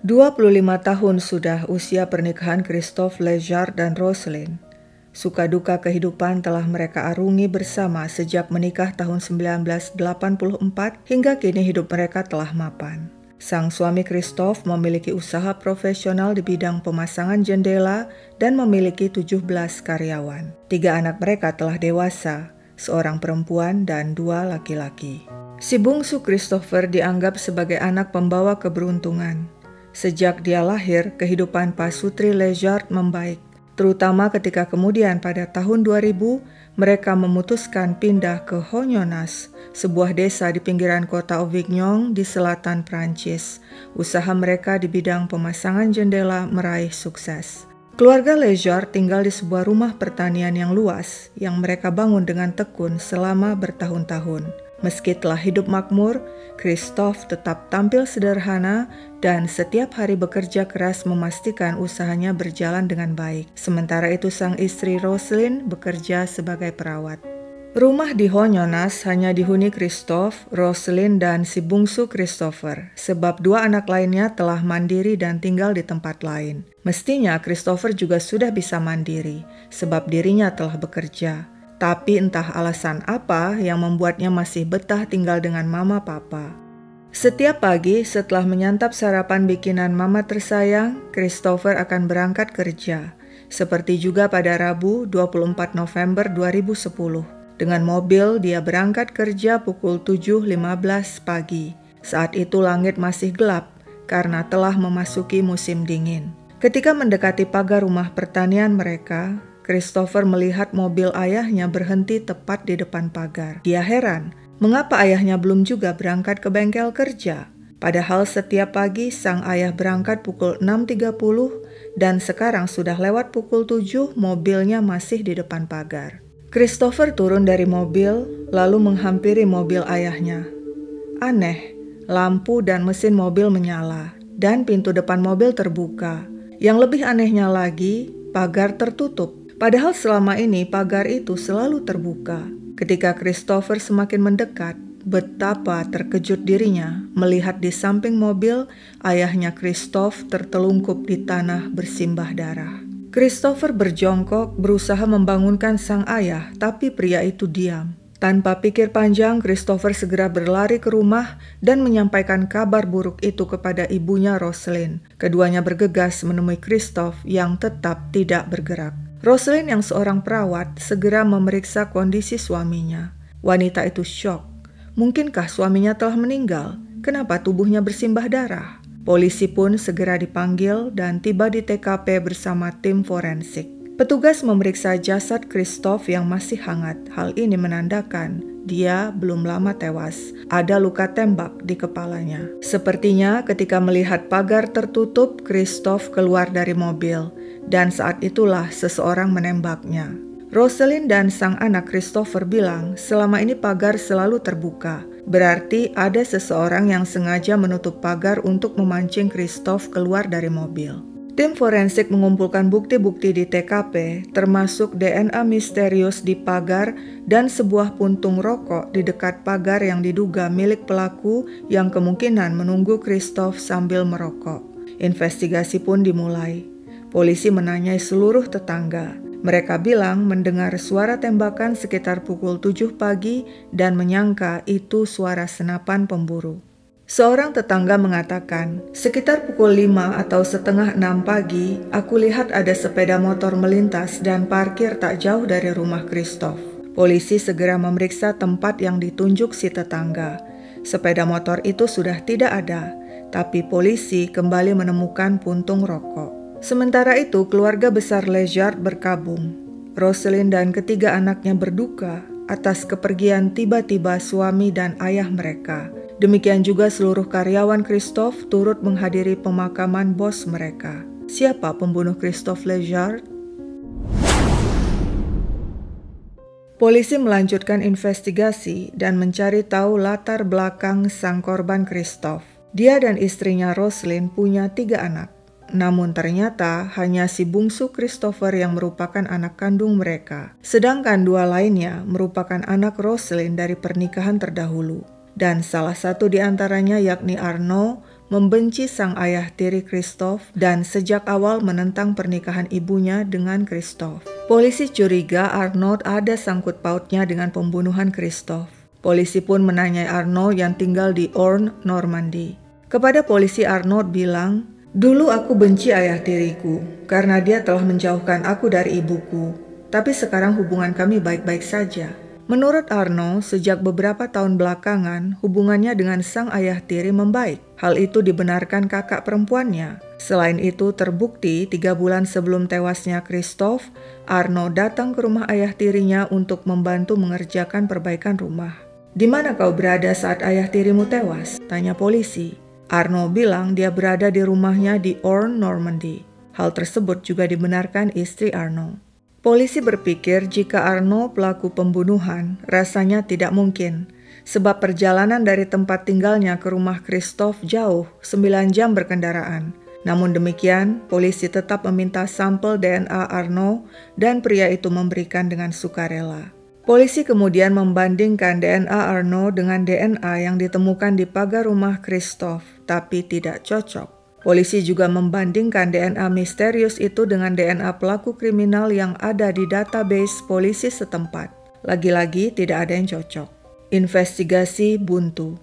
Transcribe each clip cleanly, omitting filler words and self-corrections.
25 tahun sudah usia pernikahan Christophe Léjart dan Roselyne. Suka duka kehidupan telah mereka arungi bersama sejak menikah tahun 1984 hingga kini hidup mereka telah mapan. Sang suami Christophe memiliki usaha profesional di bidang pemasangan jendela dan memiliki 17 karyawan. 3 anak mereka telah dewasa, seorang perempuan dan 2 laki-laki. Si bungsu Christopher dianggap sebagai anak pembawa keberuntungan. Sejak dia lahir, kehidupan Pasutri Léjart membaik, terutama ketika kemudian pada tahun 2000 mereka memutuskan pindah ke Hognonas, sebuah desa di pinggiran kota Avignon di selatan Prancis. Usaha mereka di bidang pemasangan jendela meraih sukses. Keluarga Léjart tinggal di sebuah rumah pertanian yang luas yang mereka bangun dengan tekun selama bertahun-tahun. Meski telah hidup makmur, Christophe tetap tampil sederhana dan setiap hari bekerja keras memastikan usahanya berjalan dengan baik. Sementara itu sang istri Roselyne bekerja sebagai perawat. Rumah di Hognonas hanya dihuni Christophe, Roselyne, dan si bungsu Christopher, sebab 2 anak lainnya telah mandiri dan tinggal di tempat lain. Mestinya Christopher juga sudah bisa mandiri, sebab dirinya telah bekerja. Tapi entah alasan apa yang membuatnya masih betah tinggal dengan mama papa. Setiap pagi setelah menyantap sarapan bikinan mama tersayang, Christopher akan berangkat kerja. Seperti juga pada Rabu 24 November 2010. Dengan mobil dia berangkat kerja pukul 7.15 pagi. Saat itu langit masih gelap karena telah memasuki musim dingin. Ketika mendekati pagar rumah pertanian mereka, Christopher melihat mobil ayahnya berhenti tepat di depan pagar. Dia heran, mengapa ayahnya belum juga berangkat ke bengkel kerja? Padahal setiap pagi sang ayah berangkat pukul 6.30 dan sekarang sudah lewat pukul 7 mobilnya masih di depan pagar. Christopher turun dari mobil lalu menghampiri mobil ayahnya. Aneh, lampu dan mesin mobil menyala dan pintu depan mobil terbuka. Yang lebih anehnya lagi, pagar tertutup. Padahal selama ini pagar itu selalu terbuka. Ketika Christopher semakin mendekat, betapa terkejut dirinya melihat di samping mobil ayahnya Christophe tertelungkup di tanah bersimbah darah. Christopher berjongkok berusaha membangunkan sang ayah, tapi pria itu diam. Tanpa pikir panjang, Christopher segera berlari ke rumah dan menyampaikan kabar buruk itu kepada ibunya Roselyne. Keduanya bergegas menemui Christophe yang tetap tidak bergerak. Roselyne yang seorang perawat segera memeriksa kondisi suaminya. Wanita itu syok. Mungkinkah suaminya telah meninggal? Kenapa tubuhnya bersimbah darah? Polisi pun segera dipanggil dan tiba di TKP bersama tim forensik. Petugas memeriksa jasad Christophe yang masih hangat. Hal ini menandakan dia belum lama tewas. Ada luka tembak di kepalanya. Sepertinya ketika melihat pagar tertutup, Christophe keluar dari mobil. Dan saat itulah seseorang menembaknya. Roselyne dan sang anak Christopher bilang selama ini pagar selalu terbuka. Berarti ada seseorang yang sengaja menutup pagar untuk memancing Christophe keluar dari mobil. Tim forensik mengumpulkan bukti-bukti di TKP, termasuk DNA misterius di pagar dan sebuah puntung rokok di dekat pagar yang diduga milik pelaku yang kemungkinan menunggu Christophe sambil merokok. Investigasi pun dimulai. Polisi menanyai seluruh tetangga. Mereka bilang mendengar suara tembakan sekitar pukul 7 pagi dan menyangka itu suara senapan pemburu. Seorang tetangga mengatakan, sekitar pukul 5 atau setengah 6 pagi, aku lihat ada sepeda motor melintas dan parkir tak jauh dari rumah Christophe. Polisi segera memeriksa tempat yang ditunjuk si tetangga. Sepeda motor itu sudah tidak ada, tapi polisi kembali menemukan puntung rokok. Sementara itu, keluarga besar Léjart berkabung. Roselyne dan ketiga anaknya berduka atas kepergian tiba-tiba suami dan ayah mereka. Demikian juga seluruh karyawan Christophe turut menghadiri pemakaman bos mereka. Siapa pembunuh Christophe Léjart? Polisi melanjutkan investigasi dan mencari tahu latar belakang sang korban Christophe. Dia dan istrinya Roselyne punya 3 anak. Namun ternyata hanya si bungsu Christopher yang merupakan anak kandung mereka. Sedangkan 2 lainnya merupakan anak Roselyne dari pernikahan terdahulu. Dan salah satu di antaranya yakni Arnaud membenci sang ayah tiri Christoph dan sejak awal menentang pernikahan ibunya dengan Christoph. Polisi curiga Arnold ada sangkut pautnya dengan pembunuhan Christoph. Polisi pun menanyai Arnold yang tinggal di Orne, Normandy. Kepada polisi Arnold bilang, "Dulu aku benci ayah tiriku karena dia telah menjauhkan aku dari ibuku, tapi sekarang hubungan kami baik-baik saja." Menurut Arnold, sejak beberapa tahun belakangan, hubungannya dengan sang ayah tiri membaik. Hal itu dibenarkan kakak perempuannya. Selain itu, terbukti 3 bulan sebelum tewasnya Christoph, Arnold datang ke rumah ayah tirinya untuk membantu mengerjakan perbaikan rumah. "Di mana kau berada saat ayah tirimu tewas?" tanya polisi. Arnold bilang dia berada di rumahnya di Orne, Normandy. Hal tersebut juga dibenarkan istri Arnold. Polisi berpikir jika Arnold pelaku pembunuhan, rasanya tidak mungkin, sebab perjalanan dari tempat tinggalnya ke rumah Christoph jauh, 9 jam berkendaraan. Namun demikian, polisi tetap meminta sampel DNA Arnold dan pria itu memberikan dengan sukarela. Polisi kemudian membandingkan DNA Arnold dengan DNA yang ditemukan di pagar rumah Christoph, tapi tidak cocok. Polisi juga membandingkan DNA misterius itu dengan DNA pelaku kriminal yang ada di database polisi setempat. Lagi-lagi tidak ada yang cocok. Investigasi buntu.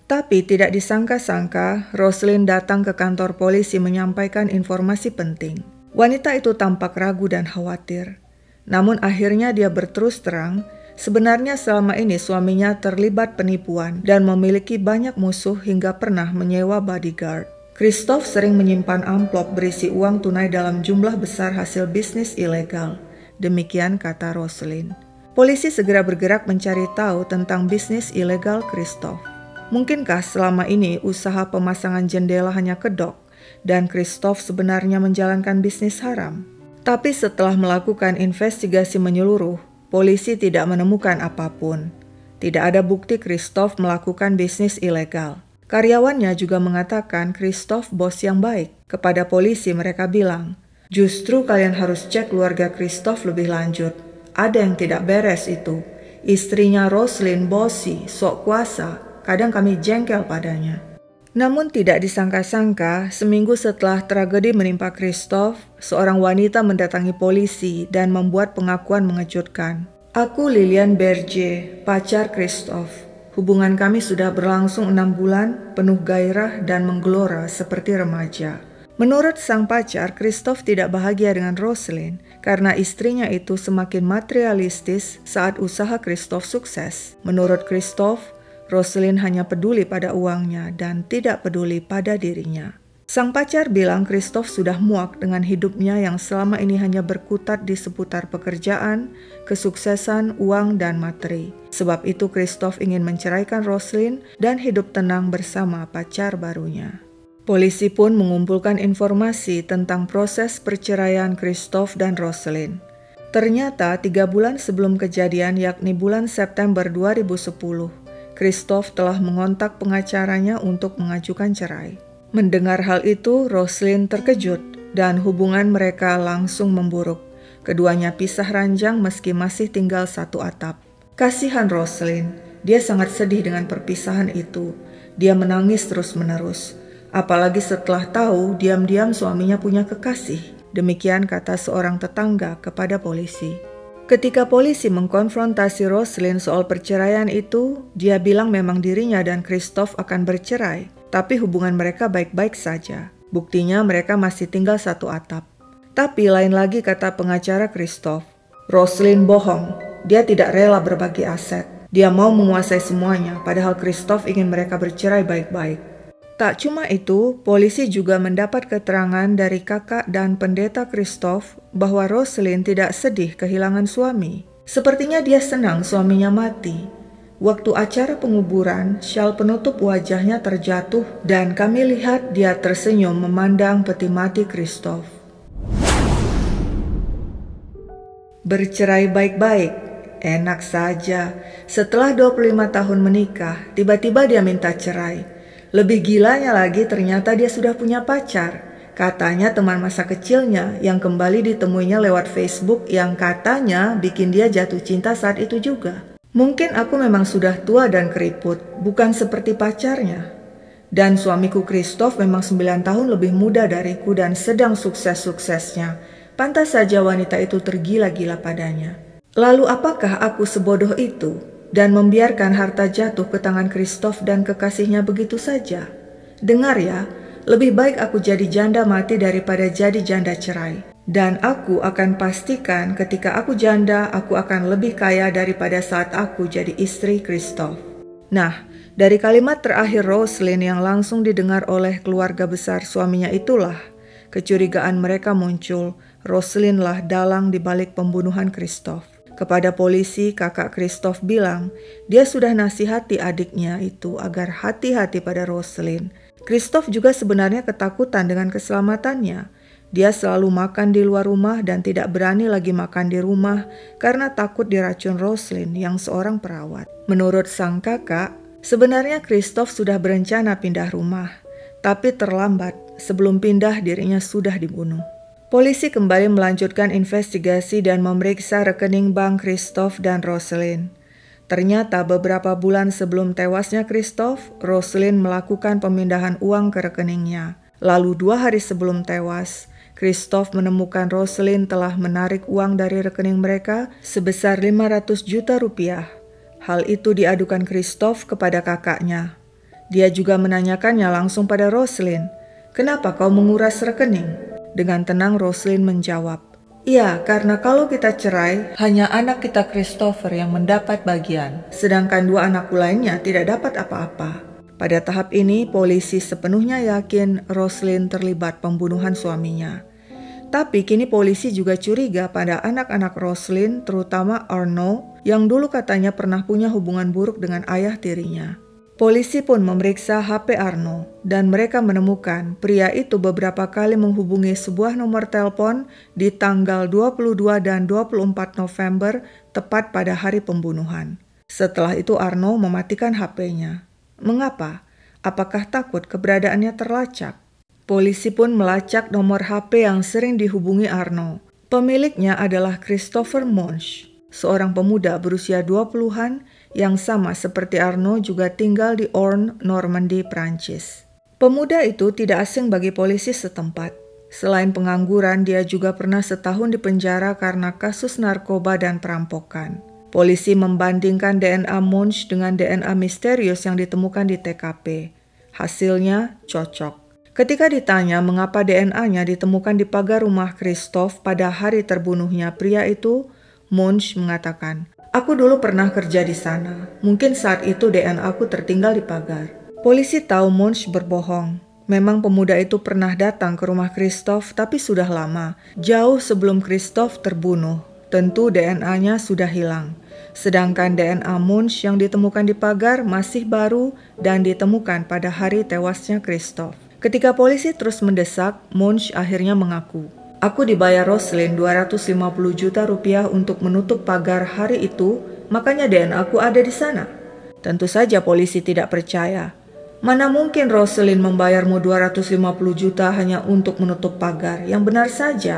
Tapi tidak disangka-sangka, Rosalind datang ke kantor polisi menyampaikan informasi penting. Wanita itu tampak ragu dan khawatir. Namun akhirnya dia berterus terang, sebenarnya selama ini suaminya terlibat penipuan dan memiliki banyak musuh hingga pernah menyewa bodyguard. Christoph sering menyimpan amplop berisi uang tunai dalam jumlah besar hasil bisnis ilegal. Demikian kata Rosalind. Polisi segera bergerak mencari tahu tentang bisnis ilegal Christoph. Mungkinkah selama ini usaha pemasangan jendela hanya kedok dan Christoph sebenarnya menjalankan bisnis haram? Tapi setelah melakukan investigasi menyeluruh, polisi tidak menemukan apapun. Tidak ada bukti Christoph melakukan bisnis ilegal. Karyawannya juga mengatakan Christoph bos yang baik. Kepada polisi mereka bilang, "Justru kalian harus cek keluarga Christoph lebih lanjut. Ada yang tidak beres itu. Istrinya Rosalind bosi, sok kuasa. Kadang kami jengkel padanya." Namun tidak disangka-sangka, seminggu setelah tragedi menimpa Christoph, seorang wanita mendatangi polisi dan membuat pengakuan mengejutkan. "Aku Lilian Berger, pacar Christoph. Hubungan kami sudah berlangsung 6 bulan, penuh gairah dan menggelora seperti remaja." Menurut sang pacar, Christoph tidak bahagia dengan Rosalind karena istrinya itu semakin materialistis saat usaha Christoph sukses. Menurut Christoph, Rosalind hanya peduli pada uangnya dan tidak peduli pada dirinya. Sang pacar bilang Christoph sudah muak dengan hidupnya yang selama ini hanya berkutat di seputar pekerjaan, kesuksesan, uang, dan materi. Sebab itu Christoph ingin menceraikan Rosalind dan hidup tenang bersama pacar barunya. Polisi pun mengumpulkan informasi tentang proses perceraian Christoph dan Rosalind. Ternyata 3 bulan sebelum kejadian, yakni bulan September 2010, Christoph telah mengontak pengacaranya untuk mengajukan cerai. Mendengar hal itu, Rosalind terkejut dan hubungan mereka langsung memburuk. Keduanya pisah ranjang meski masih tinggal satu atap. Kasihan Rosalind, dia sangat sedih dengan perpisahan itu. Dia menangis terus-menerus. Apalagi setelah tahu diam-diam suaminya punya kekasih. Demikian kata seorang tetangga kepada polisi. Ketika polisi mengkonfrontasi Rosalind soal perceraian itu, dia bilang memang dirinya dan Christoph akan bercerai. Tapi hubungan mereka baik-baik saja. Buktinya mereka masih tinggal satu atap. Tapi lain lagi kata pengacara Christoph. Rosalind bohong. Dia tidak rela berbagi aset. Dia mau menguasai semuanya, padahal Christoph ingin mereka bercerai baik-baik. Tak cuma itu, polisi juga mendapat keterangan dari kakak dan pendeta Christoph bahwa Rosalind tidak sedih kehilangan suami. Sepertinya dia senang suaminya mati. Waktu acara penguburan, syal penutup wajahnya terjatuh dan kami lihat dia tersenyum memandang peti mati Christoph. Bercerai baik-baik, enak saja. Setelah 25 tahun menikah, tiba-tiba dia minta cerai. Lebih gilanya lagi ternyata dia sudah punya pacar. Katanya teman masa kecilnya yang kembali ditemuinya lewat Facebook yang katanya bikin dia jatuh cinta saat itu juga. Mungkin aku memang sudah tua dan keriput, bukan seperti pacarnya. Dan suamiku Christoph memang 9 tahun lebih muda dariku dan sedang sukses-suksesnya. Pantas saja wanita itu tergila-gila padanya. Lalu apakah aku sebodoh itu dan membiarkan harta jatuh ke tangan Christoph dan kekasihnya begitu saja? Dengar ya, lebih baik aku jadi janda mati daripada jadi janda cerai. Dan aku akan pastikan ketika aku janda, aku akan lebih kaya daripada saat aku jadi istri Christoph. Nah, dari kalimat terakhir Rosalind yang langsung didengar oleh keluarga besar suaminya itulah, kecurigaan mereka muncul. Rosalind lah dalang di balik pembunuhan Christoph. Kepada polisi, kakak Christoph bilang, dia sudah nasihati adiknya itu agar hati-hati pada Rosalind. Christoph juga sebenarnya ketakutan dengan keselamatannya. Dia selalu makan di luar rumah dan tidak berani lagi makan di rumah karena takut diracun Rosalind yang seorang perawat. Menurut sang kakak, sebenarnya Christoph sudah berencana pindah rumah, tapi terlambat. Sebelum pindah dirinya sudah dibunuh. Polisi kembali melanjutkan investigasi dan memeriksa rekening bank Christoph dan Rosalind. Ternyata beberapa bulan sebelum tewasnya Christoph, Rosalind melakukan pemindahan uang ke rekeningnya. Lalu 2 hari sebelum tewas, Christoph menemukan Rosalind telah menarik uang dari rekening mereka sebesar 500 juta rupiah. Hal itu diadukan Christoph kepada kakaknya. Dia juga menanyakannya langsung pada Rosalind, "Kenapa kau menguras rekening?" Dengan tenang Rosalind menjawab, "Iya, karena kalau kita cerai, hanya anak kita Christopher yang mendapat bagian, sedangkan 2 anakku lainnya tidak dapat apa-apa." Pada tahap ini, polisi sepenuhnya yakin Rosalind terlibat pembunuhan suaminya. Tapi kini polisi juga curiga pada anak-anak Rosalind, terutama Arno, yang dulu katanya pernah punya hubungan buruk dengan ayah tirinya. Polisi pun memeriksa HP Arno, dan mereka menemukan pria itu beberapa kali menghubungi sebuah nomor telepon di tanggal 22 dan 24 November, tepat pada hari pembunuhan. Setelah itu Arno mematikan HP-nya. Mengapa? Apakah takut keberadaannya terlacak? Polisi pun melacak nomor HP yang sering dihubungi Arno. Pemiliknya adalah Christopher Munch, seorang pemuda berusia 20-an yang sama seperti Arno juga tinggal di Orne, Normandy, Prancis. Pemuda itu tidak asing bagi polisi setempat. Selain pengangguran, dia juga pernah setahun di penjara karena kasus narkoba dan perampokan. Polisi membandingkan DNA Munch dengan DNA misterius yang ditemukan di TKP. Hasilnya cocok. Ketika ditanya mengapa DNA-nya ditemukan di pagar rumah Christoph pada hari terbunuhnya pria itu, Munch mengatakan, "Aku dulu pernah kerja di sana. Mungkin saat itu DNA aku tertinggal di pagar." Polisi tahu Munch berbohong. Memang pemuda itu pernah datang ke rumah Christoph, tapi sudah lama, jauh sebelum Christoph terbunuh. Tentu DNA-nya sudah hilang. Sedangkan DNA Munch yang ditemukan di pagar masih baru dan ditemukan pada hari tewasnya Christoph. Ketika polisi terus mendesak, Munch akhirnya mengaku, "Aku dibayar Rosalind 250 juta rupiah untuk menutup pagar hari itu, makanya DNA aku ada di sana." Tentu saja polisi tidak percaya. Mana mungkin Rosalind membayarmu 250 juta hanya untuk menutup pagar? Yang benar saja.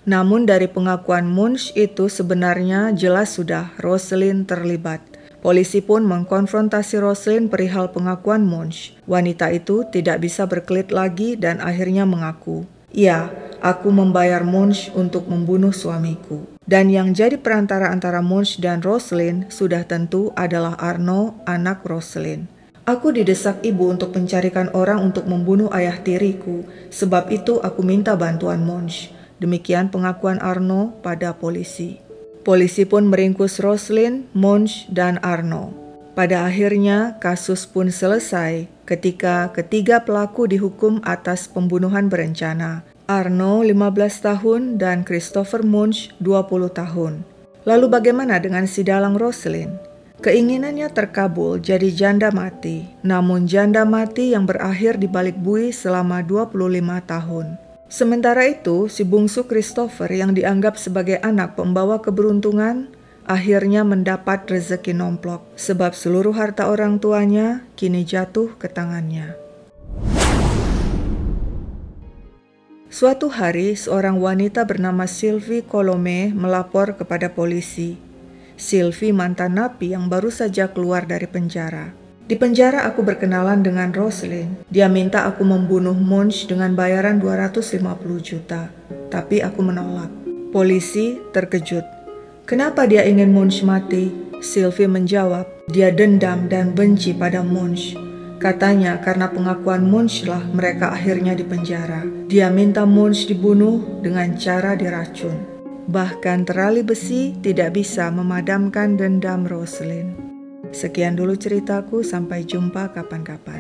Namun dari pengakuan Munch itu sebenarnya jelas sudah Rosalind terlibat. Polisi pun mengkonfrontasi Rosalind perihal pengakuan Munch. Wanita itu tidak bisa berkelit lagi dan akhirnya mengaku, "Iya, aku membayar Munch untuk membunuh suamiku." Dan yang jadi perantara antara Munch dan Rosalind sudah tentu adalah Arno, anak Rosalind. "Aku didesak ibu untuk mencarikan orang untuk membunuh ayah tiriku. Sebab itu aku minta bantuan Munch." Demikian pengakuan Arno pada polisi. Polisi pun meringkus Rosalind, Munch, dan Arno. Pada akhirnya kasus pun selesai ketika ketiga pelaku dihukum atas pembunuhan berencana. Arno 15 tahun dan Christopher Munch 20 tahun. Lalu bagaimana dengan si dalang Rosalind? Keinginannya terkabul jadi janda mati, namun janda mati yang berakhir di balik bui selama 25 tahun. Sementara itu, si bungsu Christopher yang dianggap sebagai anak pembawa keberuntungan, akhirnya mendapat rezeki nomplok, sebab seluruh harta orang tuanya kini jatuh ke tangannya. Suatu hari, seorang wanita bernama Sylvie Colomé melapor kepada polisi. Sylvie mantan napi yang baru saja keluar dari penjara. Di penjara aku berkenalan dengan Rosalind. Dia minta aku membunuh Munch dengan bayaran 250 juta. Tapi aku menolak. Polisi terkejut. Kenapa dia ingin Munch mati? Sylvie menjawab, dia dendam dan benci pada Munch. Katanya karena pengakuan Munch lah mereka akhirnya dipenjara. Dia minta Munch dibunuh dengan cara diracun. Bahkan terali besi tidak bisa memadamkan dendam Rosalind. Sekian dulu ceritaku, sampai jumpa kapan-kapan.